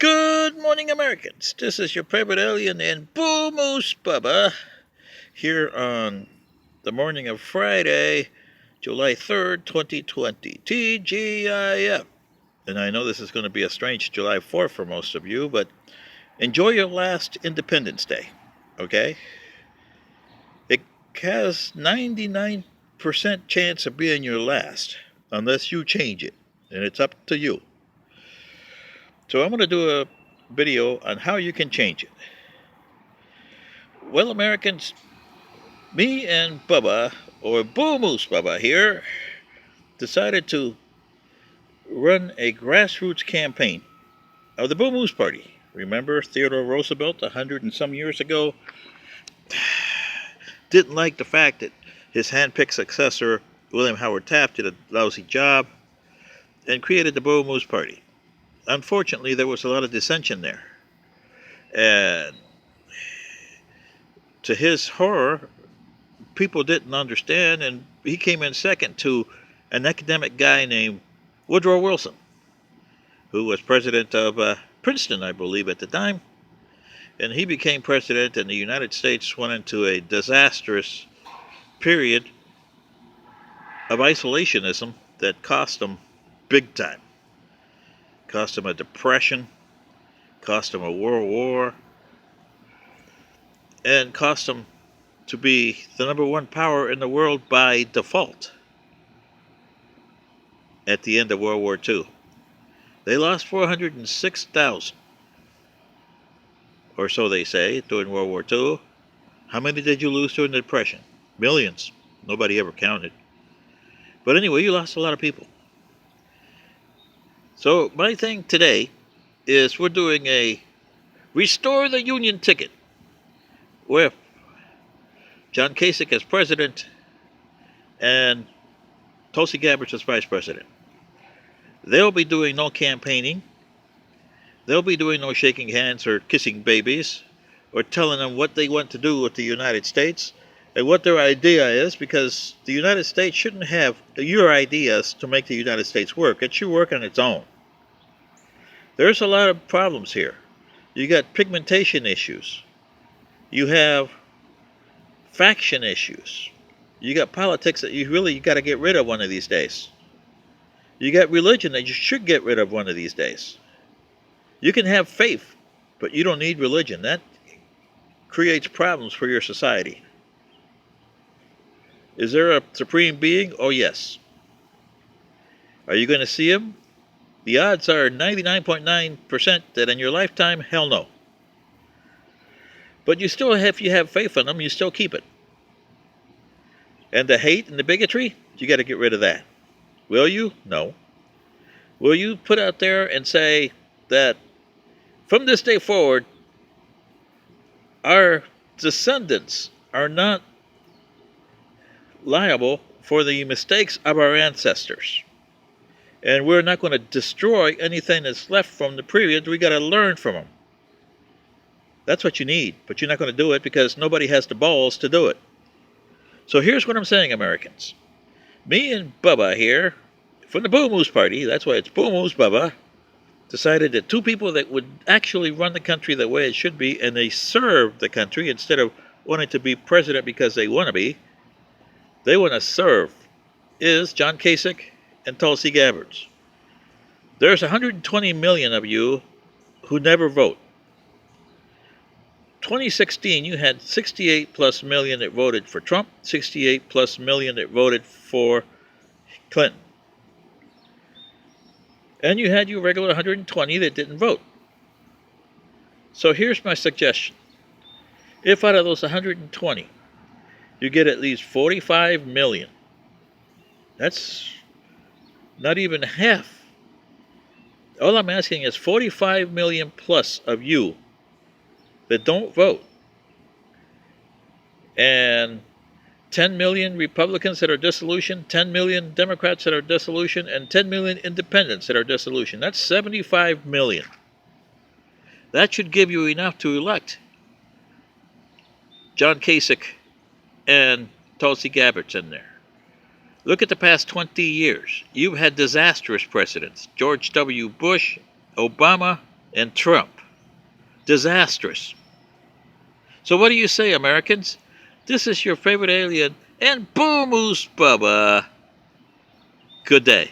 Good morning, Americans. This is your private alien and Bull Moose Bubba here on the morning of Friday, July 3rd, 2020. TGIF. And I know this is going to be a strange July 4th for most of you, but enjoy your last Independence Day, okay? It has 99% chance of being your last, unless you change it, and it's up to you. So I'm going to do a video on how you can change it. Well, Americans, me and Bubba, or Bull Moose Bubba here, decided to run a grassroots campaign of the Bull Moose Party. Remember Theodore Roosevelt 100 and some years ago didn't like the fact that his hand-picked successor, William Howard Taft, did a lousy job and created the Bull Moose Party. Unfortunately, there was a lot of dissension there. And to his horror, people didn't understand, and he came in second to an academic guy named Woodrow Wilson, who was president of Princeton, I believe, at the time. And he became president, and the United States went into a disastrous period of isolationism that cost them big time. Cost them a depression, cost them a world war, and cost them to be the number one power in the world by default at the end of World War II. They lost 406,000, or so they say, during World War II. How many did you lose during the Depression? Millions. Nobody ever counted. But anyway, you lost a lot of people. So my thing today is we're doing a Restore the Union ticket with John Kasich as president and Tulsi Gabbard as vice president. They'll be doing no campaigning. They'll be doing no shaking hands or kissing babies or telling them what they want to do with the United States and what their idea is, because the United States shouldn't have your ideas to make the United States work. It should work on its own. There's a lot of problems here. You got pigmentation issues. You have faction issues. You got politics that you got to get rid of one of these days. You got religion that you should get rid of one of these days. You can have faith, but you don't need religion. That creates problems for your society. Is there a supreme being? Oh, yes. Are you going to see him? The odds are 99.9% that in your lifetime, hell no. But you still have, if you have faith in him, you still keep it. And the hate and the bigotry, you got to get rid of that. Will you? No. Will you put out there and say that from this day forward, our descendants are not liable for the mistakes of our ancestors? And we're not going to destroy anything that's left from the period. We got to learn from them. That's what you need, but you're not going to do it because nobody has the balls to do it. So here's what I'm saying, Americans. Me and Bubba here, from the Bull Moose Party, that's why it's Bull Moose Bubba, decided that two people that would actually run the country the way it should be, and they serve the country instead of wanting to be president because they want to be, they want to serve, is John Kasich and Tulsi Gabbard. There's 120 million of you who never vote. 2016, you had 68 plus million that voted for Trump, 68 plus million that voted for Clinton. And you had your regular 120 that didn't vote. So here's my suggestion. If out of those 120, you get at least 45 million, that's not even half. All I'm asking is 45 million plus of you that don't vote, and 10 million Republicans that are dissolution, 10 million Democrats that are dissolution, and 10 million independents that are dissolution. That's 75 million. That should give you enough to elect John Kasich and Tulsi Gabbard in there. Look at the past 20 years. You've had disastrous presidents. George W. Bush, Obama, and Trump. Disastrous. So what do you say, Americans? This is your favorite alien and Boo Moose Bubba. Good day.